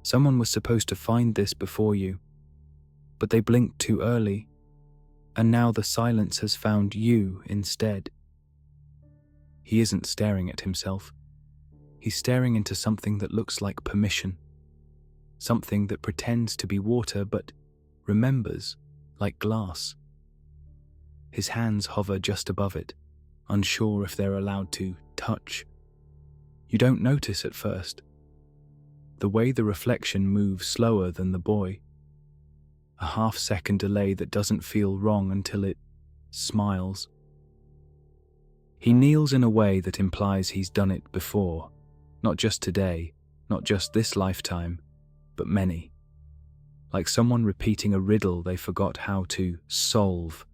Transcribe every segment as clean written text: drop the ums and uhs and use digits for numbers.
Someone was supposed to find this before you, but they blinked too early, and now the silence has found you instead. He isn't staring at himself. He's staring into something that looks like permission, something that pretends to be water but remembers like glass. His hands hover just above it, unsure if they're allowed to touch. You don't notice at first. The way the reflection moves slower than the boy. A half-second delay that doesn't feel wrong until it smiles. He kneels in a way that implies he's done it before, not just today, not just this lifetime, but many. Like someone repeating a riddle they forgot how to solve.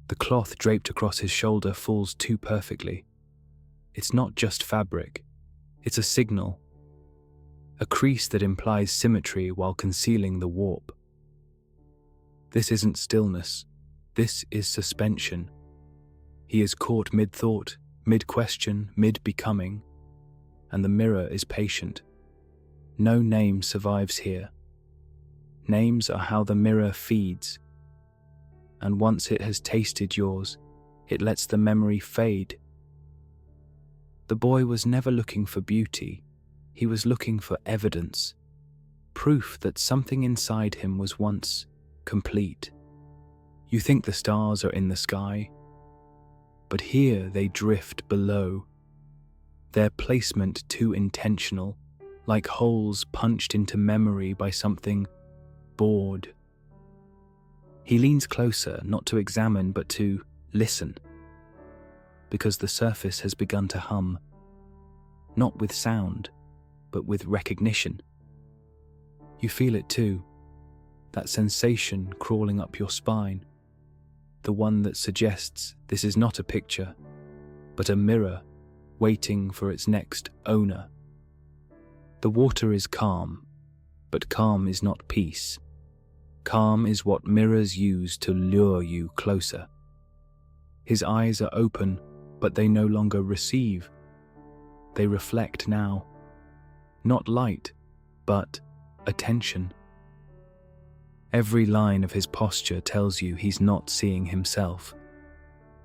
The cloth draped across his shoulder falls too perfectly. It's not just fabric, it's a signal. A crease that implies symmetry while concealing the warp. This isn't stillness, this is suspension. He is caught mid-thought, mid-question, mid-becoming, and the mirror is patient. No name survives here. Names are how the mirror feeds, and once it has tasted yours, it lets the memory fade. The boy was never looking for beauty, he was looking for evidence, proof that something inside him was once complete. You think the stars are in the sky, but here they drift below, their placement too intentional, like holes punched into memory by something bored. He leans closer, not to examine, but to listen, because the surface has begun to hum, not with sound, but with recognition. You feel it too, that sensation crawling up your spine, the one that suggests this is not a picture, but a mirror waiting for its next owner. The water is calm, but calm is not peace. Calm is what mirrors use to lure you closer. His eyes are open, but they no longer receive. They reflect now. Not light, but attention. Every line of his posture tells you he's not seeing himself.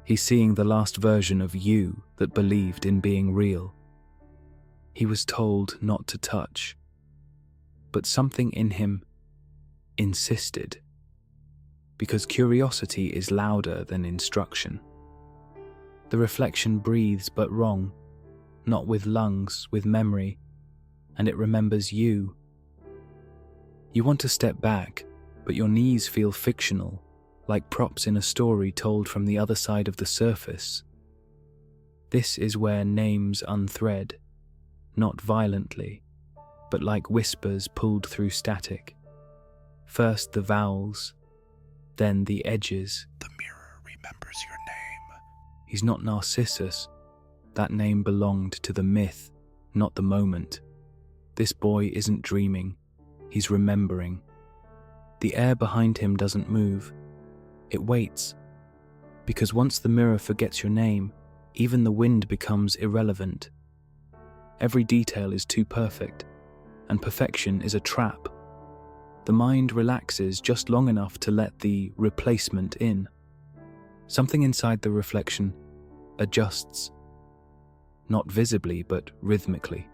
He's seeing the last version of you that believed in being real. He was told not to touch, but something in him insisted, because curiosity is louder than instruction. The reflection breathes but wrong, not with lungs, with memory, and it remembers you. You want to step back, but your knees feel fictional, like props in a story told from the other side of the surface. This is where names unthread, not violently, but like whispers pulled through static. First the vowels, then the edges. The mirror remembers your name. He's not Narcissus. That name belonged to the myth, not the moment. This boy isn't dreaming, he's remembering. The air behind him doesn't move. It waits. Because once the mirror forgets your name, even the wind becomes irrelevant. Every detail is too perfect, and perfection is a trap. The mind relaxes just long enough to let the replacement in. Something inside the reflection adjusts. Not visibly, but rhythmically.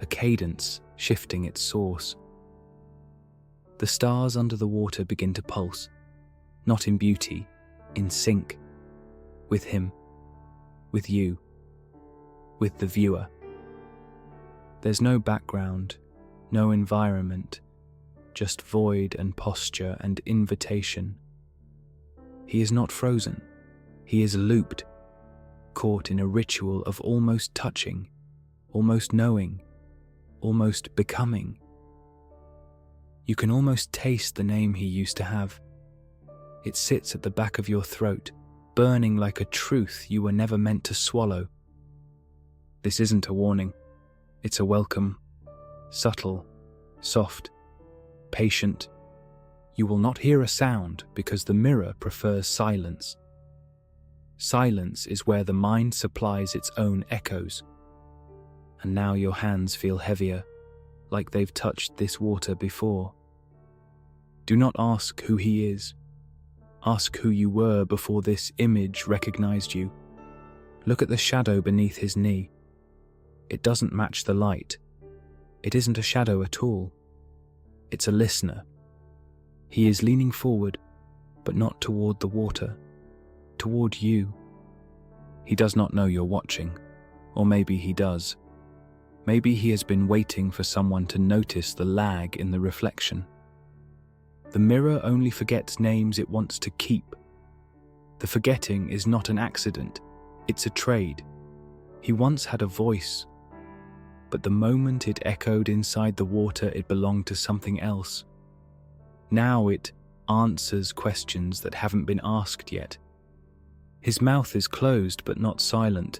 A cadence shifting its source. The stars under the water begin to pulse, not in beauty, in sync. With him, with you, with the viewer. There's no background, no environment, just void and posture and invitation. He is not frozen, he is looped, caught in a ritual of almost touching, almost knowing, almost becoming. You can almost taste the name he used to have. It sits at the back of your throat, burning like a truth you were never meant to swallow. This isn't a warning, it's a welcome, subtle, soft, patient. You will not hear a sound because the mirror prefers silence. Silence is where the mind supplies its own echoes. And now your hands feel heavier, like they've touched this water before. Do not ask who he is. Ask who you were before this image recognized you. Look at the shadow beneath his knee. It doesn't match the light. It isn't a shadow at all. It's a listener. He is leaning forward, but not toward the water, toward you. He does not know you're watching, or maybe he does. Maybe he has been waiting for someone to notice the lag in the reflection. The mirror only forgets names it wants to keep. The forgetting is not an accident, it's a trade. He once had a voice, but the moment it echoed inside the water, it belonged to something else. Now it answers questions that haven't been asked yet. His mouth is closed but not silent.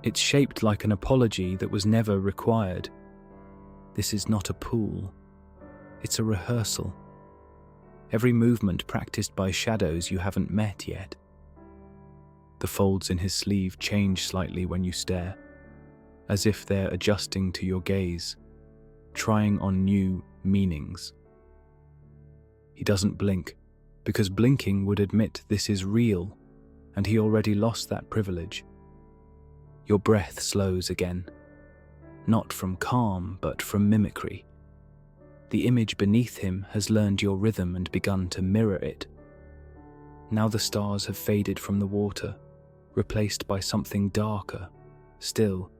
It's shaped like an apology that was never required. This is not a pool. It's a rehearsal. Every movement practiced by shadows you haven't met yet. The folds in his sleeve change slightly when you stare, as if they're adjusting to your gaze, trying on new meanings. He doesn't blink, because blinking would admit this is real, and he already lost that privilege. Your breath slows again, not from calm, but from mimicry. The image beneath him has learned your rhythm and begun to mirror it. Now the stars have faded from the water, replaced by something darker, still,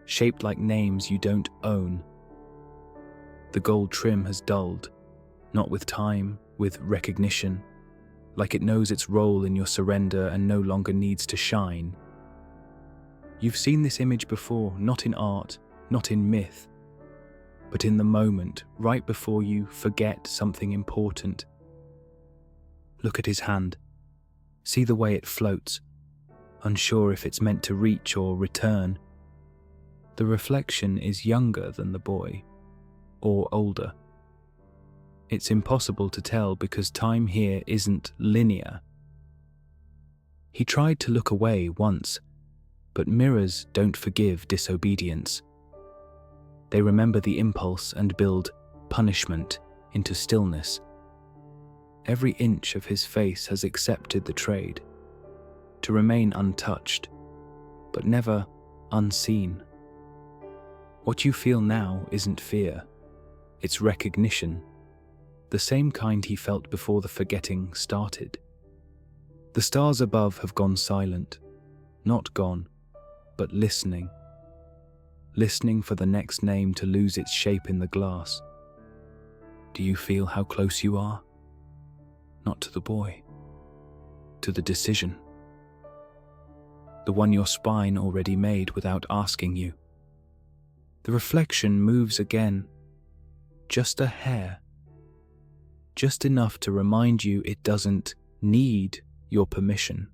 shaped like names you don't own. The gold trim has dulled, not with time, with recognition, like it knows its role in your surrender and no longer needs to shine. You've seen this image before, not in art, not in myth, but in the moment, right before you forget something important. Look at his hand. See the way it floats, unsure if it's meant to reach or return. The reflection is younger than the boy, or older. It's impossible to tell because time here isn't linear. He tried to look away once, but mirrors don't forgive disobedience. They remember the impulse and build punishment into stillness. Every inch of his face has accepted the trade, to remain untouched, but never unseen. What you feel now isn't fear, it's recognition, the same kind he felt before the forgetting started. The stars above have gone silent, not gone, but listening. Listening for the next name to lose its shape in the glass. Do you feel how close you are? Not to the boy, to the decision. The one your spine already made without asking you. The reflection moves again, just a hair, just enough to remind you it doesn't need your permission.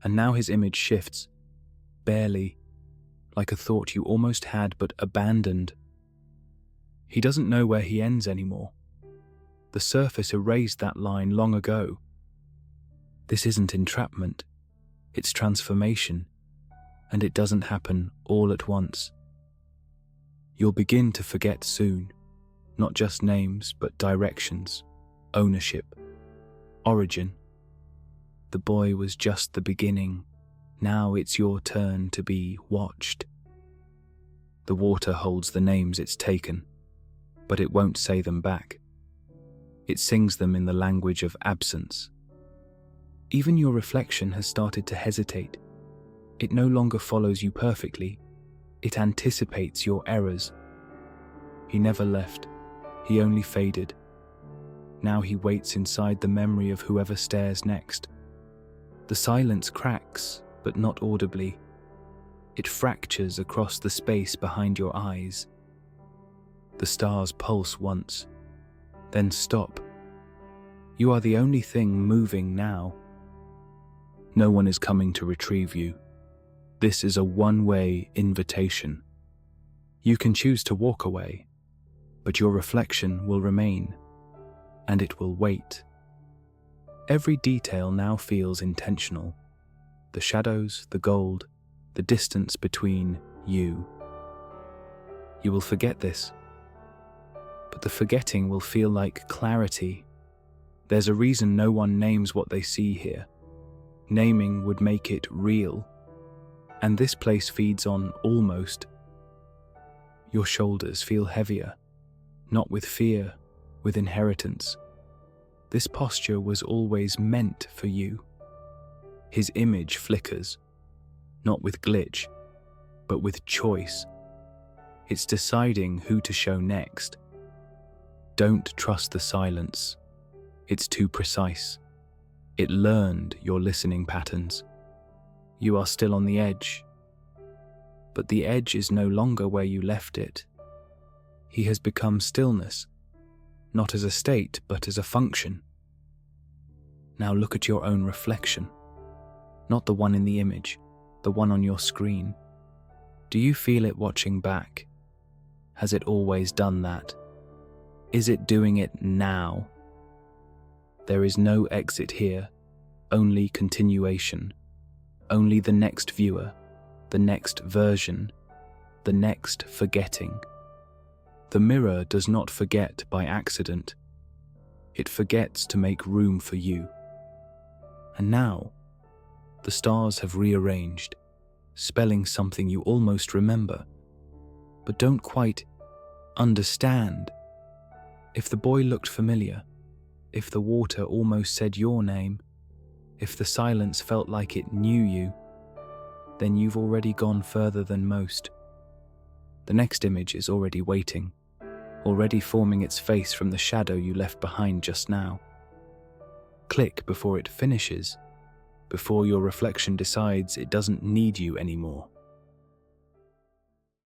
And now his image shifts, barely, like a thought you almost had but abandoned. He doesn't know where he ends anymore. The surface erased that line long ago. This isn't entrapment, it's transformation, and it doesn't happen all at once. You'll begin to forget soon, not just names, but directions, ownership, origin. The boy was just the beginning. Now it's your turn to be watched. The water holds the names it's taken, but it won't say them back. It sings them in the language of absence. Even your reflection has started to hesitate. It no longer follows you perfectly. It anticipates your errors. He never left. He only faded. Now he waits inside the memory of whoever stares next. The silence cracks, but not audibly. It fractures across the space behind your eyes. The stars pulse once, then stop. You are the only thing moving now. No one is coming to retrieve you. This is a one-way invitation. You can choose to walk away, but your reflection will remain, and it will wait. Every detail now feels intentional. The shadows, the gold, the distance between you. You will forget this, but the forgetting will feel like clarity. There's a reason no one names what they see here. Naming would make it real, and this place feeds on almost. Your shoulders feel heavier, not with fear, with inheritance. This posture was always meant for you. His image flickers, not with glitch, but with choice. It's deciding who to show next. Don't trust the silence. It's too precise. It learned your listening patterns. You are still on the edge, but the edge is no longer where you left it. He has become stillness, not as a state, but as a function. Now look at your own reflection, not the one in the image, the one on your screen. Do you feel it watching back? Has it always done that? Is it doing it now? There is no exit here, only continuation, only the next viewer, the next version, the next forgetting. The mirror does not forget by accident. It forgets to make room for you. And now, the stars have rearranged, spelling something you almost remember, but don't quite understand. If the boy looked familiar, if the water almost said your name, if the silence felt like it knew you, then you've already gone further than most. The next image is already waiting, already forming its face from the shadow you left behind just now. Click before it finishes, before your reflection decides it doesn't need you anymore.